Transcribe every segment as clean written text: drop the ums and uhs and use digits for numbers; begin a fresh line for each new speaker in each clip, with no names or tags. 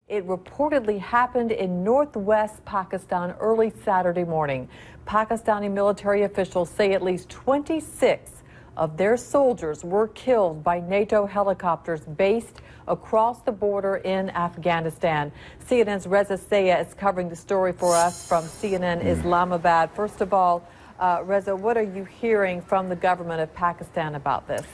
It reportedly happened in northwest Pakistan early Saturday morning. Pakistani military officials say at least 26 of their soldiers were killed by NATO helicopters based across the border in Afghanistan. CNN's Reza Sayed is covering the story for us from CNN Islamabad. First of all, Reza, what are you hearing from the government of Pakistan about this?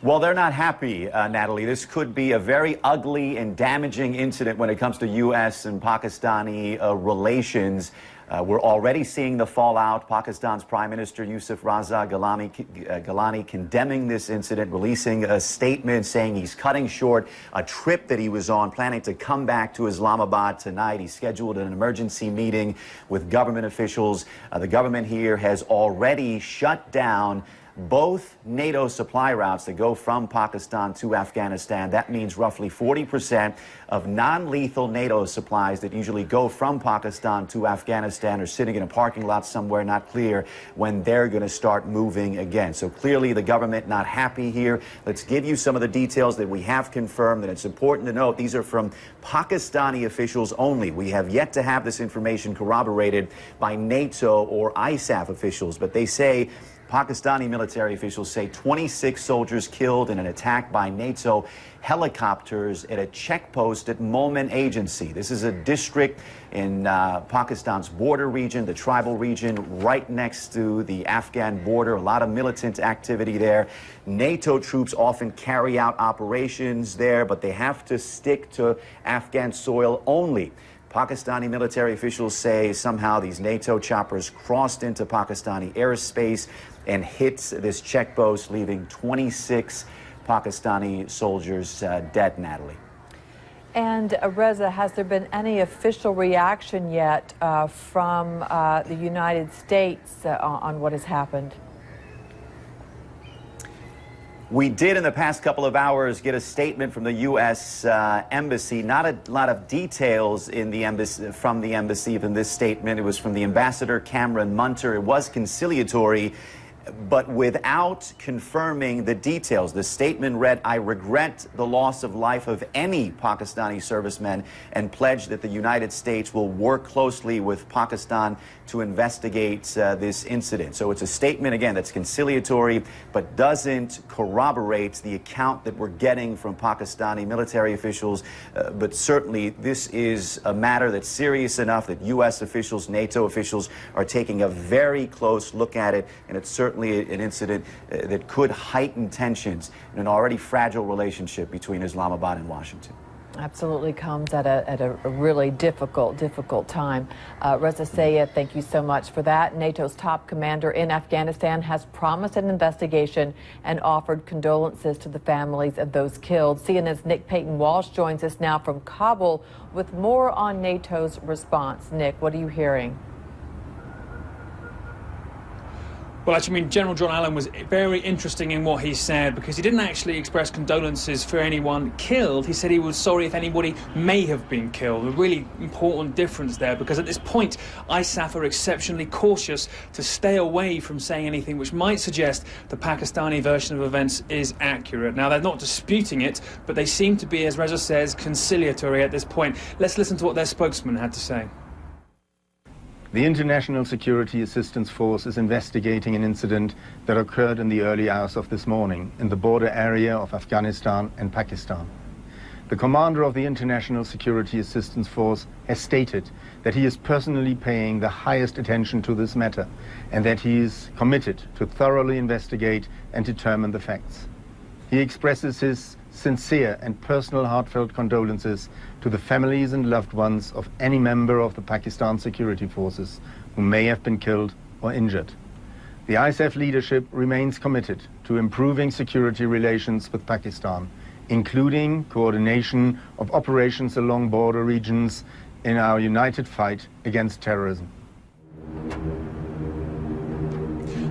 Well, they're not happy, Natalie. This could be a very ugly and damaging incident when it comes to U.S. and Pakistani relations. We're already seeing the fallout. Pakistan's Prime Minister Yusuf Raza Gilani condemning this incident, releasing a statement saying he's cutting short a trip that he was on, planning to come back to Islamabad tonight. He scheduled an emergency meeting with government officials. The government here has already shut down both NATO supply routes that go from Pakistan to Afghanistan. That means roughly 40% of non-lethal NATO supplies that usually go from Pakistan to Afghanistan are sitting in a parking lot somewhere, not clear when they're going to start moving again. So clearly the government not happy here. Let's give you some of the details that we have confirmed, and it's important to note these are from Pakistani officials only. We have yet to have this information corroborated by NATO or ISAF officials, but they say Pakistani military officials say 26 soldiers killed in an attack by NATO helicopters at a checkpost at Mohmand agency. This is a district in Pakistan's border region, the tribal region, right next to the Afghan border. A lot of militant activity there. NATO troops often carry out operations there, but they have to stick to Afghan soil only. Pakistani military officials say somehow these NATO choppers crossed into Pakistani airspace and hit this checkpost, leaving 26 Pakistani soldiers dead, Natalie.
And Reza, has there been any official reaction yet from the United States on what has happened?
We did in the past couple of hours get a statement from the U.S. Embassy. Not a lot of details in the embassy, from the embassy in this statement. It was from the ambassador, Cameron Munter. It was conciliatory, but without confirming the details. The statement read, "I regret the loss of life of any Pakistani servicemen and pledge that the United States will work closely with Pakistan to investigate this incident." So it's a statement, again, that's conciliatory, but doesn't corroborate the account that we're getting from Pakistani military officials. But certainly this is a matter that's serious enough that U.S. officials, NATO officials are taking a very close look at it, and it's certainly an incident that could heighten tensions in an already fragile relationship between Islamabad and Washington.
Absolutely comes at a really difficult time. Reza Sayed, thank you so much for that. NATO's top commander in Afghanistan has promised an investigation and offered condolences to the families of those killed. CNN's Nick Payton-Walsh joins us now from Kabul with more on NATO's response. Nick, what are you hearing?
Well, actually, General John Allen was very interesting in what he said, because he didn't actually express condolences for anyone killed. He said he was sorry if anybody may have been killed. A really important difference there, because at this point, ISAF are exceptionally cautious to stay away from saying anything which might suggest the Pakistani version of events is accurate. Now, they're not disputing it, but they seem to be, as Reza says, conciliatory at this point. Let's listen to what their spokesman had to say.
The International Security Assistance Force is investigating an incident that occurred in the early hours of this morning in the border area of Afghanistan and Pakistan. The commander of the International Security Assistance Force has stated that he is personally paying the highest attention to this matter and that he is committed to thoroughly investigate and determine the facts. He expresses his sincere and personal heartfelt condolences to the families and loved ones of any member of the Pakistan security forces who may have been killed or injured. The ISAF leadership remains committed to improving security relations with Pakistan, including coordination of operations along border regions in our united fight against terrorism.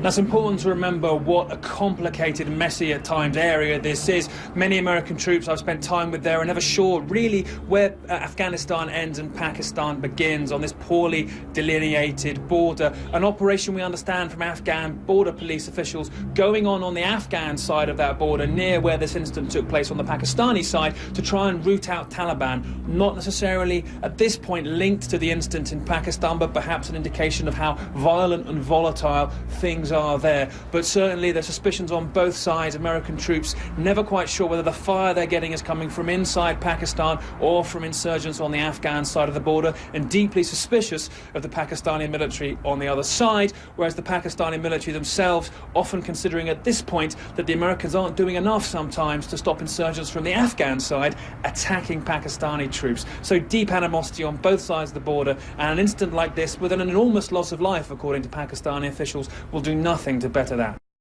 That's important to remember what a complicated, messy at times area this is. Many American troops I've spent time with there are never sure really where Afghanistan ends and Pakistan begins on this poorly delineated border. An operation we understand from Afghan border police officials going on the Afghan side of that border near where this incident took place on the Pakistani side to try and root out Taliban. Not necessarily at this point linked to the incident in Pakistan, but perhaps an indication of how violent and volatile things are there. But certainly there's suspicions on both sides. American troops never quite sure whether the fire they're getting is coming from inside Pakistan or from insurgents on the Afghan side of the border, and deeply suspicious of the Pakistani military on the other side, whereas the Pakistani military themselves often considering at this point that the Americans aren't doing enough sometimes to stop insurgents from the Afghan side attacking Pakistani troops. So deep animosity on both sides of the border, and an incident like this with an enormous loss of life, according to Pakistani officials, will do nothing to better that.